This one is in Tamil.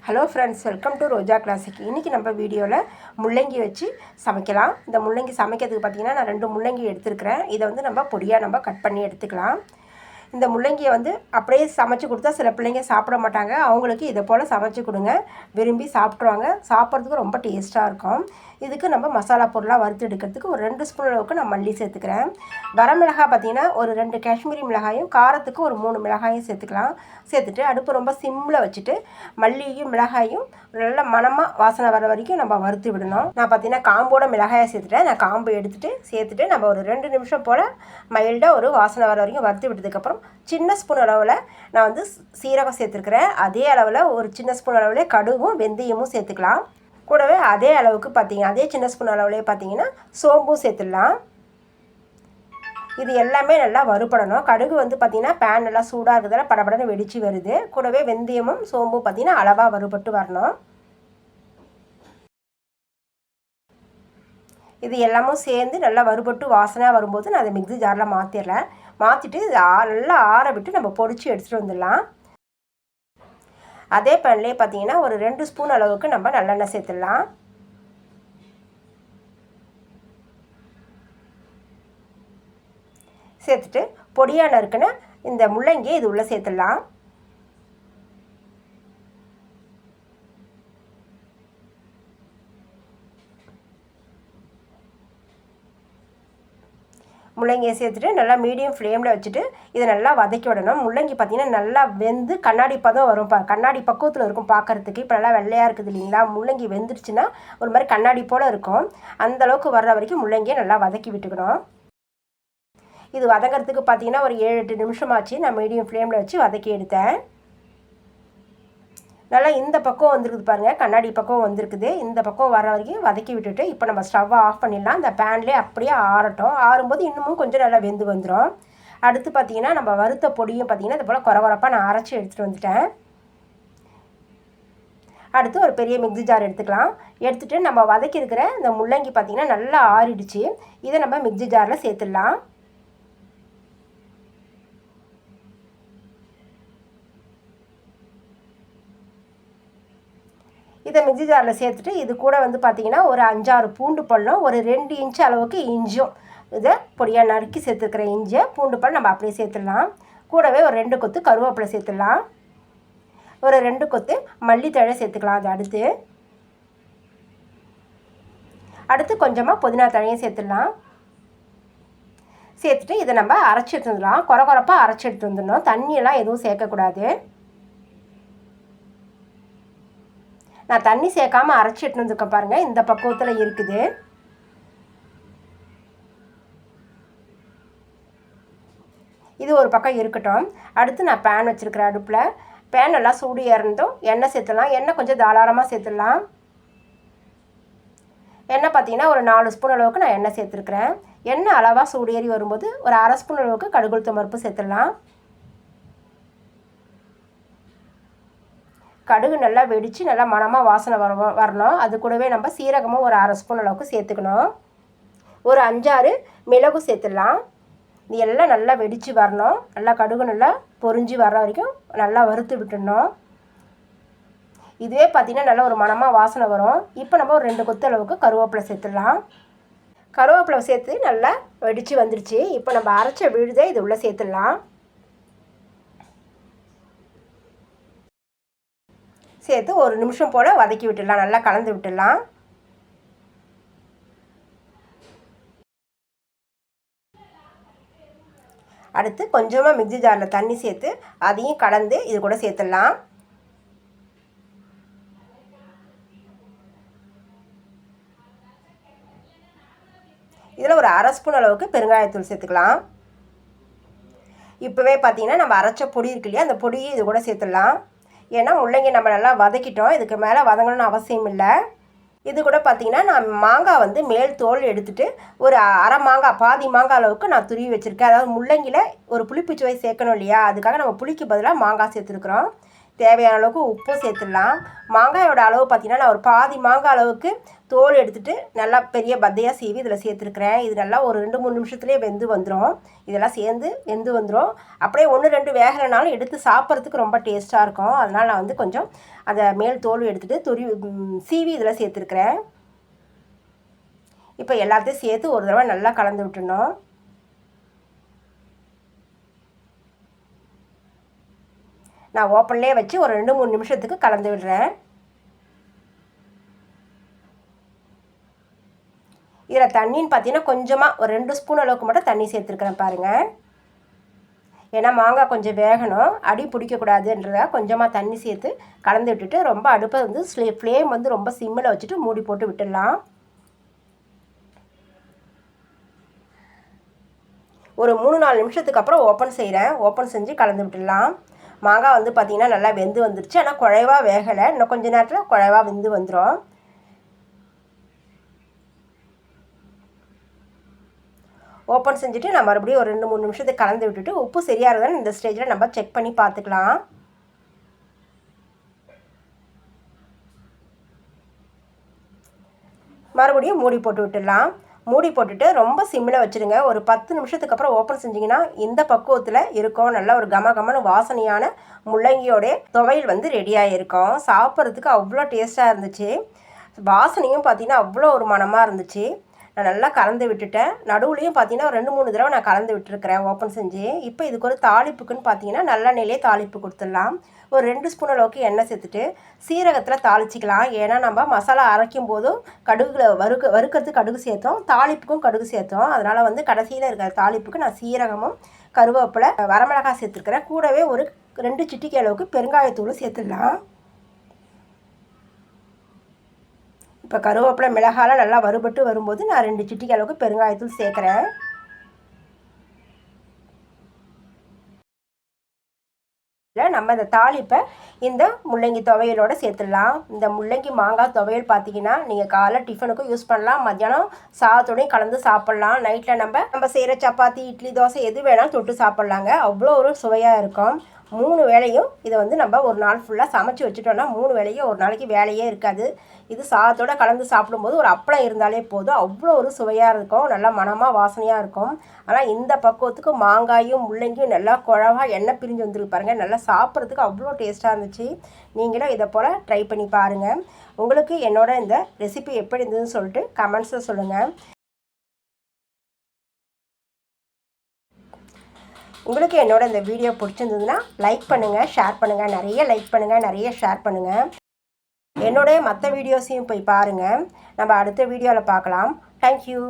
Hello friends, welcome to Roja classic. இன்றைக்கி நம்ம வீடியோவில் முள்ளங்கி வச்சு சமைக்கலாம். இந்த முள்ளங்கி சமைக்கிறதுக்கு பார்த்திங்கன்னா நான் 2 முள்ளங்கி எடுத்துருக்கிறேன். இதை வந்து நம்ம பொடியாக கட் பண்ணி எடுத்துக்கலாம். இந்த முள்ளங்கியை வந்து அப்படியே சமைச்சு கொடுத்தா சில பிள்ளைங்க சாப்பிட மாட்டாங்க. அவங்களுக்கு இதை போல் சமைச்சு கொடுங்க, விரும்பி சாப்பிட்ருவாங்க. சாப்பிட்றதுக்கு ரொம்ப டேஸ்ட்டாக இருக்கும். இதுக்கு நம்ம மசாலா பொருளாக வறுத்து எடுக்கிறதுக்கு ஒரு 2 ஸ்பூன் அளவுக்கு நான் மல்லி சேர்த்துக்கிறேன். வரமிளகாய் பார்த்திங்கன்னா ஒரு 2 காஷ்மீரி மிளகாயும், காரத்துக்கு ஒரு 3 மிளகாயும் சேர்த்துக்கலாம். சேர்த்துட்டு அடுப்பு ரொம்ப சிம்மில் வச்சுட்டு மல்லியும் மிளகாயும் நல்ல மணமாக வாசனை வர வரைக்கும் நம்ம வறுத்து விடணும். நான் பார்த்திங்கன்னா காம்போட மிளகாயை சேர்த்துட்டேன். நான் காம்பு சேர்த்துட்டு நம்ம ஒரு 2 நிமிஷம் போல் மைல்டாக ஒரு வாசனை வர வரைக்கும் வறுத்து விட்டதுக்கப்புறம் சின்ன ஸ்பூன் அளவில் நான் வந்து சீரகம் சேர்த்துருக்குறேன். அதே அளவில் ஒரு சின்ன ஸ்பூன் அளவில் கடுகும் வெந்தயமும் சேர்த்துக்கலாம். கூடவே அதே அளவுக்கு அதே சின்ன ஸ்பூன் அளவுலேயே பார்த்திங்கன்னா சோம்பும் சேர்த்துடலாம். இது எல்லாமே நல்லா வறுபடணும். கடுகு வந்து பார்த்திங்கன்னா பேன் நல்லா சூடாக இருக்கிறதால படபடன்னு வெடித்து வருது. கூடவே வெந்தயமும் சோம்பும் பார்த்திங்கன்னா அளவாக வறுபட்டு வரணும். இது எல்லாமும் சேர்ந்து நல்லா வறுபட்டு வாசனையாக வரும்போது நான் அதை மிக்ஸி ஜாரில் மாற்றிடுறேன். மாற்றிட்டு நல்லா ஆற விட்டு நம்ம பொடிச்சு எடுத்துகிட்டு வந்துடலாம். அதே பேன்லேயே பார்த்திங்கன்னா ஒரு 2 ஸ்பூன் அளவுக்கு நம்ம நல்லெண்ணெய் சேர்த்துடலாம். சேர்த்துட்டு பொடியாக நறுக்குன இந்த முள்ளங்கியை இது உள்ளே சேர்த்துடலாம். முள்ளங்கியை சேர்த்துட்டு நல்லா மீடியம் ஃப்ளேமில் வச்சுட்டு இதை நல்லா வதக்கி விடணும். முள்ளங்கி பார்த்திங்கன்னா நல்லா வெந்து கண்ணாடி பதம் வரும். கண்ணாடி பக்குவத்தில் இருக்கும் பார்க்குறதுக்கு. இப்போ நல்லா வெள்ளையாக இருக்குது இல்லைங்களா? முள்ளங்கி வெந்துடுச்சுன்னா ஒரு மாதிரி கண்ணாடி போல் இருக்கும். அந்தளவுக்கு வர்ற வரைக்கும் முள்ளங்கியை நல்லா வதக்கி விட்டுக்கணும். இது வதங்கிறதுக்கு பார்த்திங்கன்னா ஒரு 7-8 நிமிஷமாச்சு. நான் மீடியம் ஃப்ளேமில் வச்சு வதக்கி எடுத்தேன். நல்லா இந்த பக்கம் வந்துருக்குது பாருங்கள், கண்ணாடி பக்கம் வந்திருக்குது. இந்த பக்கம் வர வரைக்கும் வதக்கி விட்டுட்டு இப்போ நம்ம ஸ்டவ்வை ஆஃப் பண்ணிடலாம். இந்த பேன்லேயே அப்படியே ஆறட்டும். ஆறும்போது இன்னமும் கொஞ்சம் நல்லா வெந்து வந்துடும். அடுத்து பார்த்திங்கன்னா நம்ம வறுத்த பொடியும் பார்த்திங்கன்னா இது போல் குறப்பாக நான் அரைச்சி எடுத்துகிட்டு வந்துட்டேன். அடுத்து ஒரு பெரிய மிக்ஸி ஜார் எடுத்துக்கலாம். எடுத்துகிட்டு நம்ம வதக்கி இருக்கிற இந்த முள்ளங்கி பார்த்திங்கன்னா நல்லா ஆறிடுச்சு. இதை நம்ம மிக்ஸி ஜாரில் சேர்த்துடலாம். இதை மிக்ஸி ஜாரில் சேர்த்துட்டு இது கூட வந்து பார்த்திங்கன்னா ஒரு 5-6 பூண்டு பல்லும், ஒரு 2 இன்ச்சு அளவுக்கு இஞ்சும், இதை பொடியாக நறுக்கி சேர்த்துக்கிற இஞ்சியை பூண்டு பல் நம்ம அப்படியே சேர்த்துடலாம். கூடவே ஒரு 2 கொத்து கருவேப்பிலை சேர்த்துடலாம். ஒரு 2 கொத்து மல்லித்தழை சேர்த்துக்கலாம். அது அடுத்து கொஞ்சமாக புதினா தழையும் சேர்த்துடலாம். சேர்த்துட்டு இதை நம்ம அரைச்சி எடுத்து வந்துடலாம். குறப்பாக அரைச்சி எடுத்து வந்துடணும். தண்ணியெல்லாம் எதுவும் சேர்க்கக்கூடாது. நான் தண்ணி சேர்க்காமல் அரைச்சி எடுத்து வந்துருக்கேன் பாருங்கள், இந்த பக்குவத்தில் இருக்குது. இது ஒரு பக்கம் இருக்கட்டும். அடுத்து நான் பேன் வச்சுருக்கிறேன். அடுப்பில் பேன் நல்லா சூடு ஏறந்தும் எண்ணெய் சேர்த்துடலாம். எண்ணெய் கொஞ்சம் தாராளமாக சேர்த்துடலாம். எண்ணெய் பார்த்திங்கன்னா ஒரு 4 ஸ்பூன் அளவுக்கு நான் எண்ணெய் சேர்த்துருக்குறேன். எண்ணெய் அளவாக சூடு ஏறி வரும்போது ஒரு 1/2 ஸ்பூன் அளவுக்கு கடுகு உளுத்தம் பருப்பு சேர்த்துடலாம். கடுகு நல்லா வெடித்து நல்லா மணமாக வாசனை வரணும். அது கூடவே நம்ம சீரகமும் ஒரு 1/2 ஸ்பூன் அளவுக்கு சேர்த்துக்கணும். ஒரு 5-6 மிளகு சேர்த்துடலாம். இது எல்லாம் நல்லா வெடித்து வரணும். நல்லா கடுகு நல்லா பொரிஞ்சு வர வரைக்கும் நல்லா வறுத்து விட்டுடணும். இதுவே பார்த்திங்கன்னா நல்லா ஒரு மணமாக வாசனை வரும். இப்போ நம்ம ஒரு 2 கொத்து அளவுக்கு கருவேப்பிலை சேர்த்துடலாம். கருவேப்பிலை சேர்த்து நல்லா வெடித்து வந்துடுச்சு. இப்போ நம்ம அரைச்ச விழுதை இது உள்ளே சேர்த்துடலாம். சேர்த்து ஒரு நிமிஷம் போல் வதக்கி விட்டுடலாம். நல்லா கலந்து விட்டுடலாம். அடுத்து கொஞ்சமாக மிக்ஸி ஜாரில் தண்ணி சேர்த்து அதையும் கலந்து இது கூட சேர்த்துடலாம். இதில் ஒரு 1/2 ஸ்பூன் அளவுக்கு பெருங்காயத்தூள் சேர்த்துக்கலாம். இப்போவே பார்த்திங்கன்னா நம்ம அரைச்ச பொடி இருக்கு இல்லையா, அந்த பொடியை இது கூட சேர்த்துடலாம். ஏன்னா முள்ளங்கி நம்ம நல்லா வதக்கிட்டோம். இதுக்கு மேலே வதங்கணும்னு அவசியம் இல்லை. இது கூட பார்த்திங்கன்னா நான் மாங்காய் வந்து மேல் தோல் எடுத்துகிட்டு ஒரு அரை மாங்காய், பாதி மாங்காய் அளவுக்கு நான் துருவி வச்சுருக்கேன். அதாவது முள்ளங்கியில் ஒரு புளிப்பு சுவை சேர்க்கணும் இல்லையா, அதுக்காக நம்ம புளிக்கு பதிலாக மாங்காய் சேர்த்துருக்குறோம். தேவையான அளவுக்கு உப்பும் சேர்த்துடலாம். மாங்காயோட அளவு பார்த்திங்கன்னா நான் ஒரு பாதி மாங்காய் அளவுக்கு தோல் எடுத்துகிட்டு நல்லா பெரிய பத்தையாக சீவி இதில் சேர்த்துருக்குறேன். இது நல்லா ஒரு 2-3 நிமிஷத்துலேயே வெந்து வந்துடும். இதெல்லாம் சேர்ந்து வெந்து வந்துடும். அப்படியே 1-2 வேகலைனாலும் எடுத்து சாப்பிட்றதுக்கு ரொம்ப டேஸ்ட்டாக இருக்கும். அதனால் நான் வந்து கொஞ்சம் அந்த மேல் தோல் எடுத்துகிட்டு சீவி இதில் சேர்த்துருக்குறேன். இப்போ எல்லாத்தையும் சேர்த்து ஒரு தடவை நல்லா கலந்து விட்டுடணும். நான் ஓப்பன்லேயே வச்சு ஒரு 2-3 நிமிஷத்துக்கு கலந்து விடுறேன். இதில் தண்ணின்னு பார்த்தீங்கன்னா கொஞ்சமாக ஒரு 2 ஸ்பூன் அளவுக்கு மட்டும் தண்ணி சேர்த்துருக்குறேன் பாருங்கள். ஏன்னா மாங்காய் கொஞ்சம் வேகணும், அடி பிடிக்கக்கூடாதுன்றதாக கொஞ்சமாக தண்ணி சேர்த்து கலந்து விட்டுட்டு ரொம்ப அடுப்பை வந்து ஃப்ளேம் வந்து ரொம்ப சிம்மில் வச்சுட்டு மூடி போட்டு விட்டுடலாம். ஒரு 3-4 நிமிஷத்துக்கு அப்புறம் ஓப்பன் செய்கிறேன். ஓப்பன் செஞ்சு கலந்து விட்டுடலாம். மாங்காய் வந்து பார்த்திங்கன்னா நல்லா வெந்து வந்துருச்சு. ஆனால் குழைவாக வேகலை. இன்னும் கொஞ்சம் நேரத்தில் குழைவாக வெந்து வந்துடும். ஓப்பன் செஞ்சுட்டு நான் மறுபடியும் ஒரு 2-3 நிமிஷத்துக்கு கலந்து விட்டுட்டு உப்பு சரியாக இருந்தாலும் இந்த ஸ்டேஜில் நம்ம செக் பண்ணி பார்த்துக்கலாம். மறுபடியும் மூடி போட்டு விட்டுடலாம். மூடி போட்டுட்டு ரொம்ப சிம்மில் வச்சுருங்க. ஒரு 10 நிமிஷத்துக்கு அப்புறம் ஓப்பன் செஞ்சிங்கன்னா இந்த பக்குவத்தில் இருக்கும். நல்லா ஒரு கமகமான வாசனையான முள்ளங்கியோடைய துவையல் வந்து ரெடியாக இருக்கும். சாப்பிட்றதுக்கு அவ்வளோ டேஸ்ட்டாக இருந்துச்சு. வாசனையும் பார்த்திங்கன்னா அவ்வளோ ஒரு மணமாக இருந்துச்சு. நான் நல்லா கலந்து விட்டுட்டேன். நடுவுலையும் பார்த்தீங்கன்னா ஒரு 2-3 தடவை நான் கலந்து விட்டுருக்கிறேன் ஓப்பன் செஞ்சு. இப்போ இதுக்கு ஒரு தாளிப்புக்குன்னு பார்த்தீங்கன்னா நல்லெண்ணெயிலே தாளிப்பு கொடுத்துடலாம். ஒரு 2 ஸ்பூன் அளவுக்கு எண்ணெய் சேர்த்துட்டு சீரகத்தில் தாளிச்சிக்கலாம். ஏன்னா நம்ம மசாலா அரைக்கும் போதும் கடுகில் வறுக்கிறதுக்கு கடுகு சேர்த்தோம், தாளிப்புக்கும் கடுகு சேர்த்தோம். அதனால் வந்து கடைசியில் இருக்கிற தாளிப்புக்கு நான் சீரகமும் கருவேப்பிலை வரமிளகாய் சேர்த்துருக்கிறேன். கூடவே ஒரு 2 சிட்டிகை அளவுக்கு பெருங்காயத்தூளும் சேர்த்துடலாம். இப்போ கருவேப்பிலை மிளகாலாம் நல்லா வறுபட்டு வரும்போது நான் 2 சிட்டிகை அளவுக்கு பெருங்காயத்தூள் சேர்க்குறேன். நம்ம இந்த தாளிப்பை இந்த முள்ளங்கி துவையலோடு சேர்த்துடலாம். இந்த முள்ளங்கி மாங்காய் துவையல் பார்த்தீங்கன்னா நீங்கள் காலைல டிஃபனுக்கும் யூஸ் பண்ணலாம், மத்தியானம் சாதத்தோடையும் கலந்து சாப்பிட்லாம், நைட்டில் நம்ம செய்கிற சப்பாத்தி இட்லி தோசை எது வேணாலும் தொட்டு சாப்பிட்லாங்க. அவ்வளோ ஒரு சுவையாக இருக்கும். 3 வேளையும் இதை வந்து நம்ம ஒரு நாள் ஃபுல்லாக சமைச்சி வச்சுட்டோன்னா 3 வேளையும் ஒரு நாளைக்கு வேலையே இருக்காது. இது சாதத்தோடு கலந்து சாப்பிடும்போது ஒரு அப்பளம் இருந்தாலே போதும், அவ்வளோ ஒரு சுவையாக இருக்கும், நல்லா மணமாக வாசனையாக இருக்கும். ஆனால் இந்த பக்குவத்துக்கு மாங்காயும் முள்ளங்கியும் நல்லா குழவாக எண்ணெய் பிரிஞ்சு வந்துருக்கு பாருங்கள். நல்லா சாப்பிட்றதுக்கு அவ்வளோ டேஸ்ட்டாக இருந்துச்சு. நீங்களும் இதை போல் ட்ரை பண்ணி பாருங்கள். உங்களுக்கு என்னோட இந்த ரெசிபி எப்படி இருந்ததுன்னு சொல்லிட்டு கமெண்ட்ஸில் சொல்லுங்கள். உங்களுக்கு என்னோட இந்த வீடியோ பிடிச்சிருந்ததுன்னா லைக் பண்ணுங்கள், ஷேர் பண்ணுங்கள், நிறைய லைக் பண்ணுங்கள், நிறைய ஷேர் பண்ணுங்கள். என்னோடைய மற்ற வீடியோஸையும் போய் பாருங்கள். நம்ம அடுத்த வீடியோவில் பார்க்கலாம். தேங்க்யூ.